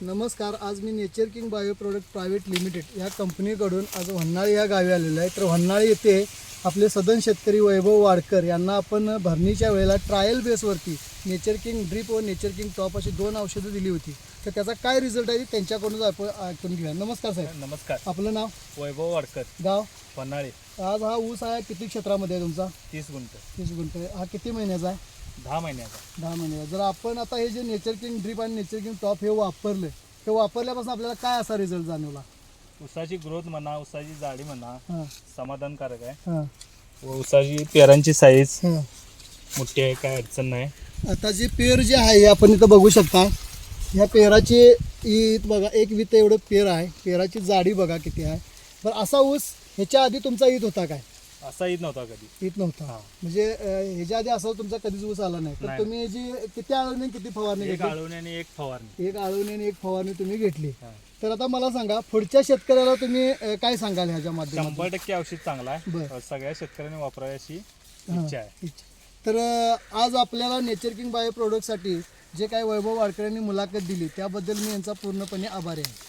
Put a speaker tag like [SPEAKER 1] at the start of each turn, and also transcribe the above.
[SPEAKER 1] नमस्कार. आज मी nature king bio product private limited या कंपनीकडून आज वन्हाळी या गावी आलेलो आहे. तर वन्हाळी येथे आपले सदन शेतकरी वैभव वाडकर यांना आपण भरणीच्या वेळेला ट्रायल बेसवरती नेचर किंग ड्रिप व नेचर किंग टॉप अशी 2 औषधं दिली होती. तर त्याचा काय रिझल्ट आहे त्यांच्याकडून आपण ऐकून घेऊया. नमस्कार साहेब.
[SPEAKER 2] नमस्कार.
[SPEAKER 1] आपलं नाव?
[SPEAKER 2] वैभव वाडकर,
[SPEAKER 1] गाव?
[SPEAKER 2] वन्हाळी.
[SPEAKER 1] आज हा ऊस आहे किती क्षेत्रामध्ये आहे तुमचा?
[SPEAKER 2] 30 गुंठ.
[SPEAKER 1] 30 गुंठ. हा किती महिन्याचा आहे?
[SPEAKER 2] 10 महिन्याचा.
[SPEAKER 1] 10 महिन्याचा. जर आपण आता हे जे नेचर किंग ड्रिप आणि नेचर किंग टॉप हे वापरले, हे वापरल्यापासून आपल्याला काय असा रिझल्ट जाणवला?
[SPEAKER 2] ऊसाची ग्रोथ म्हणा, ऊसाची जाडी म्हणा,
[SPEAKER 1] हां
[SPEAKER 2] समाधानकारक आहे.
[SPEAKER 1] हां
[SPEAKER 2] व ऊसाची पेरांची साईज
[SPEAKER 1] हां.
[SPEAKER 2] मोठी आहे, काय अडचण नाही.
[SPEAKER 1] आता जे पेर जे आहे आपण इथं बघू शकता. ह्या पेराची ईत बघा, एक वित एवढं पेर आहे. पेराची जाडी बघा किती आहे. बरं, असा ऊस ह्याच्या आधी तुमचा ईत होता काय?
[SPEAKER 2] असा येत नव्हता कधी.
[SPEAKER 1] ईत नव्हता.
[SPEAKER 2] हां.
[SPEAKER 1] म्हणजे ह्याच्या आधी असा तुमचा कधीच ऊस आला नाही. तर
[SPEAKER 2] नाही.
[SPEAKER 1] तुम्ही जी किती आळवणी किती फवारणी
[SPEAKER 2] एक
[SPEAKER 1] घेतली?
[SPEAKER 2] आळवणी आणि एक फवारणी.
[SPEAKER 1] एक आळवणी आणि एक फवारणी तुम्ही घेतली.
[SPEAKER 2] हां.
[SPEAKER 1] तर आता मला सांगा, पुढच्या शेतकऱ्याला तुम्ही काय सांगाल ह्याच्या माध्यमातून?
[SPEAKER 2] 100% औषध चांगला आहे.
[SPEAKER 1] बरं.
[SPEAKER 2] सगळ्या शेतकऱ्यांनी वापरावी अशी
[SPEAKER 1] हां,
[SPEAKER 2] इच्छा आहे.
[SPEAKER 1] इच्छा. तर आज आपल्याला नेचर किंग बायो प्रोडक्टसाठी जे काही वैभव वाडकर यांनी मुलाखत दिली त्याबद्दल मी यांचा पूर्णपणे आभारी आहे.